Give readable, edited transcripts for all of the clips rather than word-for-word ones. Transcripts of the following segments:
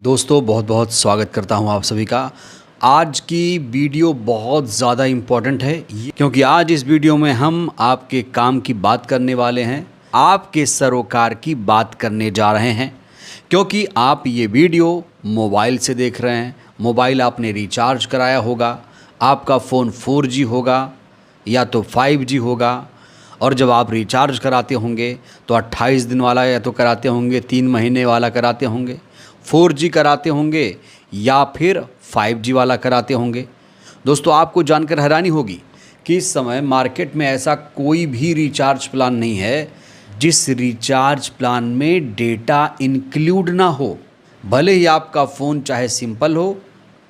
दोस्तों बहुत बहुत स्वागत करता हूं आप सभी का। आज की वीडियो बहुत ज़्यादा इम्पॉर्टेंट है क्योंकि आज इस वीडियो में हम आपके काम की बात करने वाले हैं, आपके सरोकार की बात करने जा रहे हैं। क्योंकि आप ये वीडियो मोबाइल से देख रहे हैं, मोबाइल आपने रिचार्ज कराया होगा, आपका फ़ोन 4G होगा या तो 5G होगा, और जब आप रिचार्ज कराते होंगे तो 28 दिन वाला या तो कराते होंगे, 3 महीने वाला कराते होंगे, 4G कराते होंगे या फिर 5G वाला कराते होंगे। दोस्तों आपको जानकर हैरानी होगी कि इस समय मार्केट में ऐसा कोई भी रिचार्ज प्लान नहीं है जिस रिचार्ज प्लान में डेटा इंक्लूड ना हो, भले ही आपका फ़ोन चाहे सिंपल हो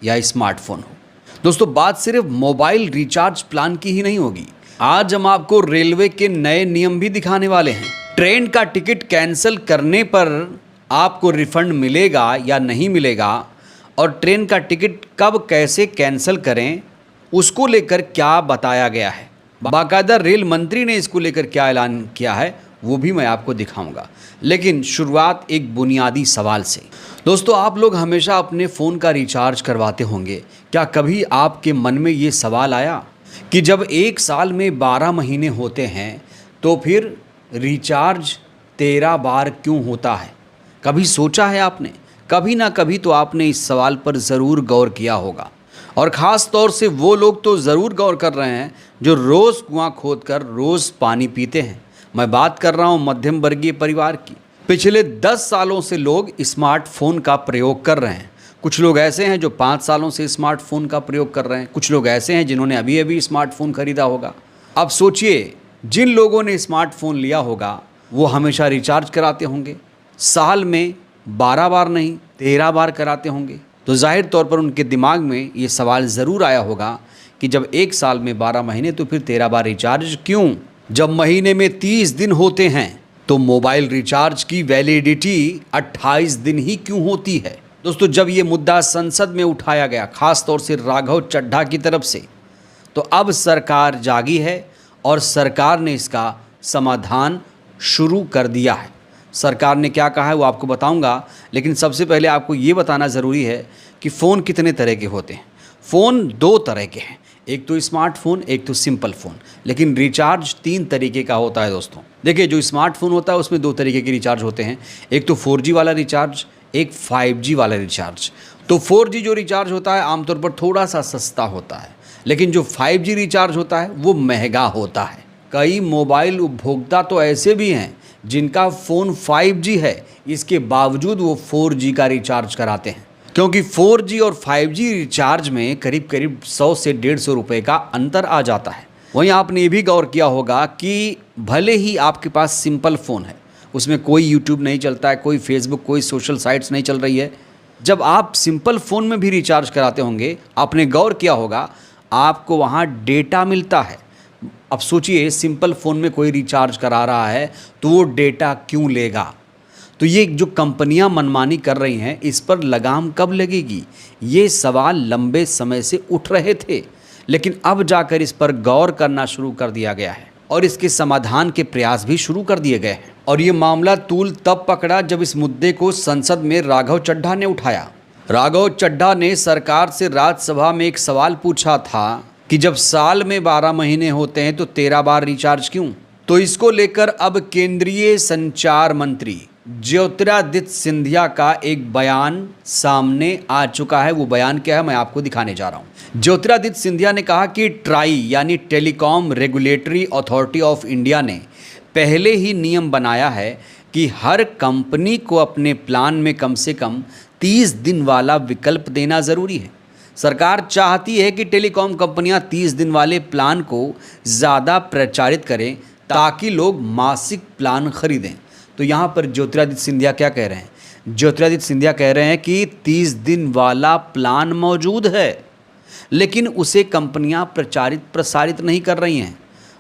या स्मार्टफोन हो। दोस्तों बात सिर्फ मोबाइल रिचार्ज प्लान की ही नहीं होगी। आज हम आपको रेलवे के नए नियम भी दिखाने वाले हैं। ट्रेन का टिकट कैंसिल करने पर आपको रिफंड मिलेगा या नहीं मिलेगा, और ट्रेन का टिकट कब कैसे कैंसिल करें उसको लेकर क्या बताया गया है, बाकायदा रेल मंत्री ने इसको लेकर क्या ऐलान किया है वो भी मैं आपको दिखाऊंगा। लेकिन शुरुआत एक बुनियादी सवाल से। दोस्तों आप लोग हमेशा अपने फ़ोन का रिचार्ज करवाते होंगे। क्या कभी आपके मन में ये सवाल आया कि जब एक साल में 12 महीने होते हैं तो फिर रिचार्ज 13 बार क्यों होता है? कभी सोचा है आपने? कभी ना कभी तो आपने इस सवाल पर ज़रूर गौर किया होगा, और ख़ास तौर से वो लोग तो ज़रूर गौर कर रहे हैं जो रोज़ कुआं खोदकर रोज़ पानी पीते हैं। मैं बात कर रहा हूँ मध्यम वर्गीय परिवार की। पिछले 10 सालों से लोग स्मार्टफोन का प्रयोग कर रहे हैं। कुछ लोग ऐसे हैं जो 5 सालों से स्मार्टफोन का प्रयोग कर रहे हैं, कुछ लोग ऐसे हैं जिन्होंने अभी अभी स्मार्टफोन खरीदा होगा। अब सोचिए, जिन लोगों ने स्मार्टफोन लिया होगा वो हमेशा रिचार्ज कराते होंगे, साल में 12 बार नहीं 13 बार कराते होंगे। तो जाहिर तौर पर उनके दिमाग में ये सवाल ज़रूर आया होगा कि जब एक साल में 12 महीने तो फिर 13 बार रिचार्ज क्यों? जब महीने में 30 दिन होते हैं तो मोबाइल रिचार्ज की वैलिडिटी 28 दिन ही क्यों होती है? दोस्तों जब ये मुद्दा संसद में उठाया गया, खास तौर से राघव चड्ढा की तरफ से, तो अब सरकार जागी है और सरकार ने इसका समाधान शुरू कर दिया है। सरकार ने क्या कहा है वो आपको बताऊंगा, लेकिन सबसे पहले आपको ये बताना ज़रूरी है कि फ़ोन कितने तरह के होते हैं। फ़ोन 2 तरह के हैं, एक तो स्मार्टफोन, एक तो सिंपल फ़ोन। लेकिन रिचार्ज 3 तरीके का होता है दोस्तों। देखिए, जो स्मार्टफोन होता है उसमें 2 तरीके के रिचार्ज होते हैं, एक तो 4G वाला रिचार्ज, एक 5G वाला रिचार्ज। तो 4G जो रिचार्ज होता है आमतौर पर थोड़ा सा सस्ता होता है, लेकिन जो 5G रिचार्ज होता है वो महंगा होता है। कई मोबाइल उपभोक्ता तो ऐसे भी हैं जिनका फ़ोन 5G है, इसके बावजूद वो 4G का रिचार्ज कराते हैं, क्योंकि 4G और 5G रिचार्ज में करीब करीब 100 से 150 रुपये का अंतर आ जाता है। वहीं आपने ये भी गौर किया होगा कि भले ही आपके पास सिंपल फ़ोन है, उसमें कोई यूट्यूब नहीं चलता है, कोई फेसबुक, कोई सोशल साइट्स नहीं चल रही है, जब आप सिंपल फ़ोन में भी रिचार्ज कराते होंगे, आपने गौर किया होगा आपको वहाँ डेटा मिलता है। अब सोचिए, सिंपल फ़ोन में कोई रिचार्ज करा रहा है तो वो डेटा क्यों लेगा? तो ये जो कंपनियां मनमानी कर रही हैं, इस पर लगाम कब लगेगी? ये सवाल लंबे समय से उठ रहे थे, लेकिन अब जाकर इस पर गौर करना शुरू कर दिया गया है और इसके समाधान के प्रयास भी शुरू कर दिए गए हैं। और ये मामला तूल तब पकड़ा जब इस मुद्दे को संसद में राघव चड्ढा ने उठाया। राघव चड्ढा ने सरकार से राज्यसभा में एक सवाल पूछा था कि जब साल में 12 महीने होते हैं तो 13 बार रिचार्ज क्यों? तो इसको लेकर अब केंद्रीय संचार मंत्री ज्योतिरादित्य सिंधिया का एक बयान सामने आ चुका है। वो बयान क्या है मैं आपको दिखाने जा रहा हूँ। ज्योतिरादित्य सिंधिया ने कहा कि ट्राई यानी telecom regulatory authority of India ने पहले ही नियम बनाया है कि हर कंपनी को अपने प्लान में कम से कम 30 दिन वाला विकल्प देना ज़रूरी है। सरकार चाहती है कि टेलीकॉम कंपनियां 30 दिन वाले प्लान को ज़्यादा प्रचारित करें ताकि लोग मासिक प्लान खरीदें। तो यहाँ पर ज्योतिरादित्य सिंधिया क्या कह रहे हैं? ज्योतिरादित्य सिंधिया कह रहे हैं कि 30 दिन वाला प्लान मौजूद है, लेकिन उसे कंपनियां प्रसारित नहीं कर रही हैं।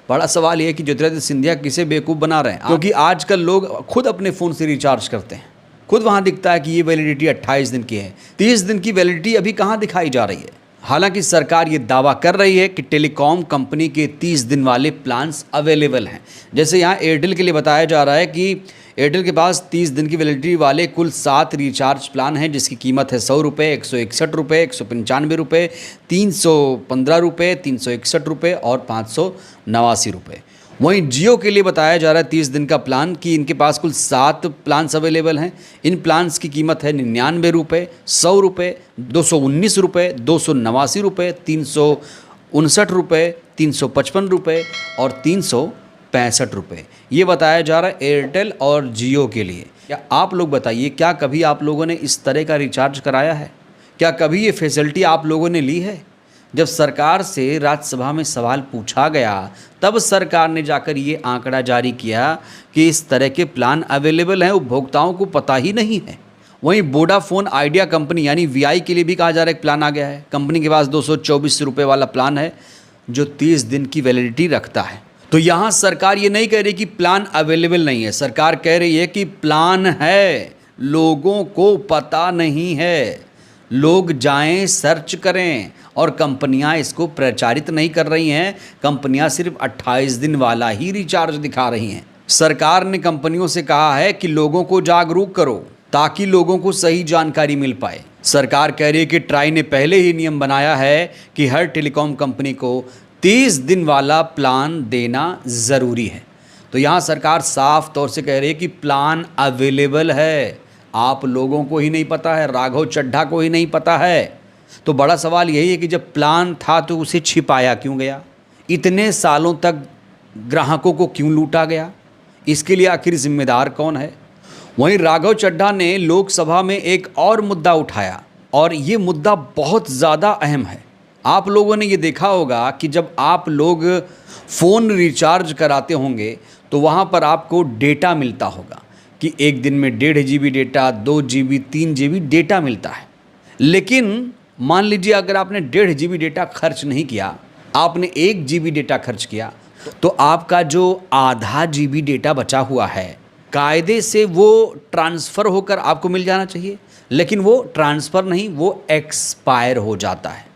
बड़ा सवाल ये है कि ज्योतिरादित्य सिंधिया किसे बेवकूफ़ बना रहे हैं, क्योंकि आजकल लोग खुद अपने फ़ोन से रिचार्ज करते हैं। खुद वहाँ दिखता है कि ये वैलिडिटी 28 दिन की है, 30 दिन की वैलिडिटी अभी कहाँ दिखाई जा रही है? हालांकि सरकार ये दावा कर रही है कि टेलीकॉम कंपनी के 30 दिन वाले प्लान्स अवेलेबल हैं। जैसे यहाँ एयरटेल के लिए बताया जा रहा है कि एयरटेल के पास 30 दिन की वैलिडिटी वाले कुल 7 रिचार्ज प्लान हैं, जिसकी कीमत है 100 रुपये, 161 रुपये, 195 रुपये, 315 रुपये, 361 रुपये और 589 रुपये। वहीं जियो के लिए बताया जा रहा है 30 दिन का प्लान कि इनके पास कुल 7 प्लान्स अवेलेबल हैं। इन प्लान्स की कीमत है 99 रुपये, 100 रुपये, 219 रुपये, 289 रुपये, 359 रुपये, 355 रुपये और 365 रुपये। ये बताया जा रहा है एयरटेल और जियो के लिए। क्या आप लोग बताइए, क्या कभी आप लोगों ने इस तरह का रिचार्ज कराया है? क्या कभी ये फैसिलिटी आप लोगों ने ली है? जब सरकार से राज्यसभा में सवाल पूछा गया तब सरकार ने जाकर ये आंकड़ा जारी किया कि इस तरह के प्लान अवेलेबल हैं, उपभोक्ताओं को पता ही नहीं है। वहीं वोडाफोन आइडिया कंपनी यानी वीआई के लिए भी कहा जा रहा है एक प्लान आ गया है। कंपनी के पास 224 रुपये वाला प्लान है जो 30 दिन की वैलिडिटी रखता है। तो यहाँ सरकार ये नहीं कह रही कि प्लान अवेलेबल नहीं है, सरकार कह रही है कि प्लान है, लोगों को पता नहीं है। लोग जाएं, सर्च करें, और कंपनियां इसको प्रचारित नहीं कर रही हैं। कंपनियां सिर्फ 28 दिन वाला ही रिचार्ज दिखा रही हैं। सरकार ने कंपनियों से कहा है कि लोगों को जागरूक करो ताकि लोगों को सही जानकारी मिल पाए। सरकार कह रही है कि ट्राई ने पहले ही नियम बनाया है कि हर टेलीकॉम कंपनी को 30 दिन वाला प्लान देना ज़रूरी है। तो यहाँ सरकार साफ तौर से कह रही है कि प्लान अवेलेबल है, आप लोगों को ही नहीं पता है, राघव चड्ढा को ही नहीं पता है। तो बड़ा सवाल यही है कि जब प्लान था तो उसे छिपाया क्यों गया? इतने सालों तक ग्राहकों को क्यों लूटा गया? इसके लिए आखिर जिम्मेदार कौन है? वहीं राघव चड्ढा ने लोकसभा में एक और मुद्दा उठाया और ये मुद्दा बहुत ज़्यादा अहम है। आप लोगों ने ये देखा होगा कि जब आप लोग फ़ोन रिचार्ज कराते होंगे तो वहाँ पर आपको डेटा मिलता होगा कि एक दिन में 1.5 GB data, 2 GB, 3 GB data मिलता है। लेकिन मान लीजिए अगर आपने 1.5 GB डेटा खर्च नहीं किया, आपने 1 GB डेटा खर्च किया, तो आपका जो आधा GB डेटा बचा हुआ है कायदे से वो ट्रांसफ़र होकर आपको मिल जाना चाहिए, लेकिन वो ट्रांसफ़र नहीं, वो एक्सपायर हो जाता है।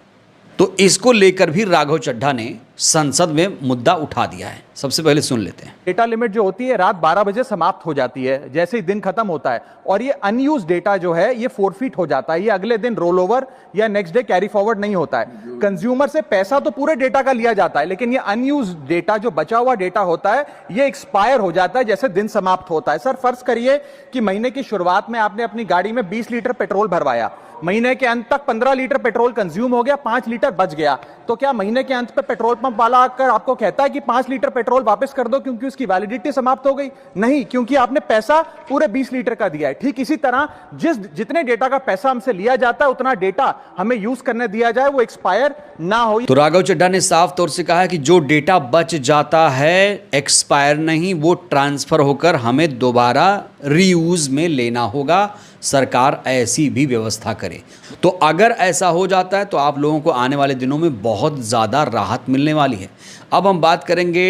तो इसको लेकर भी राघव चड्ढा ने संसद में मुद्दा उठा दिया है। सबसे पहले सुन लेते हैं। डेटा लिमिट जो होती है रात 12 बजे समाप्त हो जाती है जैसे ही दिन खत्म होता है, और ये अनयूज डेटा जो है ये फोरफीट हो जाता है, ये अगले दिन रोल ओवर या नेक्स्ट डे कैरी फॉरवर्ड नहीं होता है। कंज्यूमर से पैसा तो पूरे डेटा का लिया जाता है, लेकिन ये अनयूज डेटा जो बचा हुआ डेटा होता है ये एक्सपायर हो जाता है जैसे दिन समाप्त होता है। सर फर्ज करिए कि महीने की शुरुआत में आपने अपनी गाड़ी में 20 लीटर पेट्रोल भरवाया, महीने के अंत तक 15 लीटर पेट्रोल कंज्यूम हो गया, 5 लीटर बच गया, तो क्या महीने के अंत पे पेट्रोल पंप वाला आकर आपको कहता है कि 5 लीटर पेट्रोल वापस कर दो क्योंकि उसकी वैलिडिटी समाप्त हो गई? नहीं, क्योंकि आपने पैसा पूरे 20 लीटर का दिया है। ठीक इसी तरह जितने डेटा का पैसा हमसे लिया जाता है उतना डेटा हमें यूज करने दिया जाए, वो एक्सपायर ना हो। तो राघव चड्ढा ने साफ तौर से कहा कि जो डेटा बच जाता है एक्सपायर नहीं, वो ट्रांसफर होकर हमें दोबारा रीयूज में लेना होगा। सरकार ऐसी भी व्यवस्था करे। तो अगर ऐसा हो जाता है तो आप लोगों को आने वाले दिनों में बहुत ज़्यादा राहत मिलने वाली है। अब हम बात करेंगे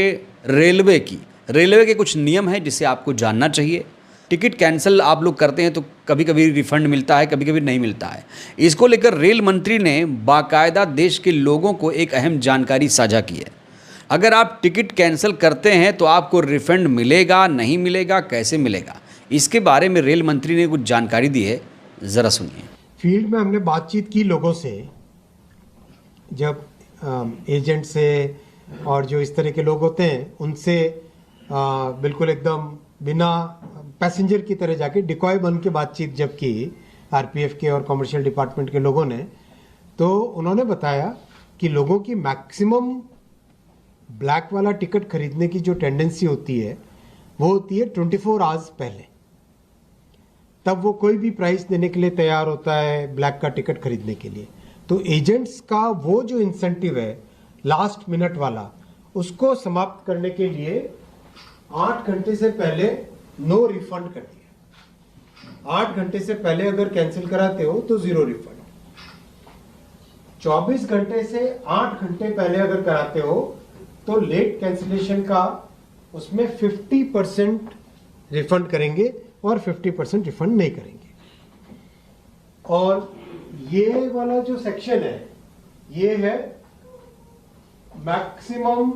रेलवे की। रेलवे के कुछ नियम हैं जिसे आपको जानना चाहिए। टिकट कैंसिल आप लोग करते हैं तो कभी कभी रिफंड मिलता है, कभी कभी नहीं मिलता है। इसको लेकर रेल मंत्री ने बाकायदा देश के लोगों को एक अहम जानकारी साझा की है। अगर आप टिकट कैंसिल करते हैं तो आपको रिफंड मिलेगा, नहीं मिलेगा, कैसे मिलेगा, इसके बारे में रेल मंत्री ने कुछ जानकारी दी है, ज़रा सुनिए। फील्ड में हमने बातचीत की लोगों से, जब एजेंट से और जो इस तरह के लोग होते हैं उनसे बिल्कुल एकदम बिना पैसेंजर की तरह जाके डिकॉय बन के बातचीत जब की आरपीएफ के और कमर्शियल डिपार्टमेंट के लोगों ने, तो उन्होंने बताया कि लोगों की मैक्सिमम ब्लैक वाला टिकट खरीदने की जो टेंडेंसी होती है वो होती है 24 आवर्स पहले। तब वो कोई भी प्राइस देने के लिए तैयार होता है ब्लैक का टिकट खरीदने के लिए। तो एजेंट्स का वो जो इंसेंटिव है लास्ट मिनट वाला, उसको समाप्त करने के लिए 8 घंटे से पहले नो रिफंड कर दिया। 8 घंटे से पहले अगर कैंसिल कराते हो तो 0 रिफंड। 24 घंटे से 8 घंटे पहले अगर कराते हो तो लेट कैंसिलेशन का उसमें 50% रिफंड करेंगे और 50% रिफंड नहीं करेंगे। और ये वाला जो सेक्शन है ये है मैक्सिमम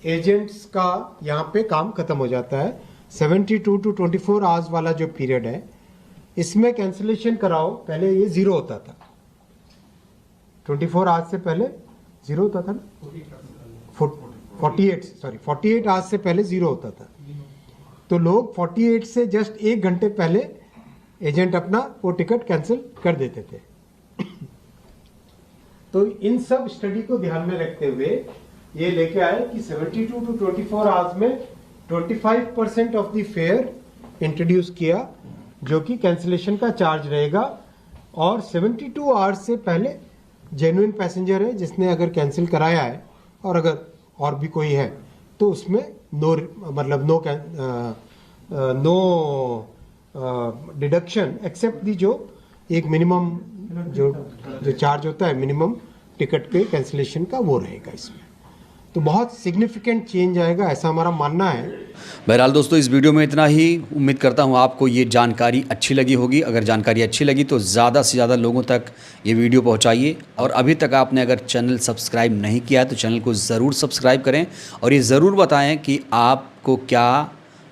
एजेंट्स का यहाँ पे काम खत्म हो जाता है। 72 टू 24 आवर्स वाला जो पीरियड है, इसमें कैंसिलेशन कराओ, पहले ये 0 होता था। 24 आवर्स से पहले 0 होता था ना, 48 आवर्स से पहले 0 होता था। तो लोग 48 से जस्ट 1 घंटे पहले एजेंट अपना वो टिकट कैंसिल कर देते थे। तो इन सब स्टडी को ध्यान में रखते हुए ये लेके आए कि 72 टू 24 आवर्स में 25% ऑफ द फेयर इंट्रोड्यूस किया, जो कि कैंसिलेशन का चार्ज रहेगा। और 72 आवर्स से पहले जेन्युइन पैसेंजर है जिसने अगर कैंसिल कराया है, और अगर और भी कोई है तो उसमें नो डिडक्शन एक्सेप्ट दी जो एक मिनिमम जो चार्ज होता है मिनिमम टिकट पे कैंसिलेशन का, वो रहेगा इसमें। तो बहुत सिग्निफिकेंट चेंज आएगा, ऐसा हमारा मानना है। बहरहाल दोस्तों, इस वीडियो में इतना ही। उम्मीद करता हूँ आपको ये जानकारी अच्छी लगी होगी। अगर जानकारी अच्छी लगी तो ज़्यादा से ज़्यादा लोगों तक ये वीडियो पहुँचाइए। और अभी तक आपने अगर चैनल सब्सक्राइब नहीं किया है तो चैनल को ज़रूर सब्सक्राइब करें, और ये ज़रूर बताएं कि आपको क्या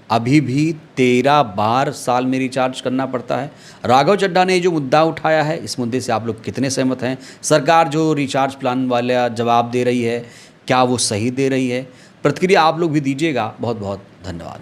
अभी भी 13 बार साल में रिचार्ज करना पड़ता है। राघव चड्ढा ने जो मुद्दा उठाया है, इस मुद्दे से आप लोग कितने सहमत हैं? सरकार जो रिचार्ज प्लान वाला जवाब दे रही है, क्या वो सही दे रही है? प्रतिक्रिया आप लोग भी दीजिएगा। बहुत बहुत धन्यवाद।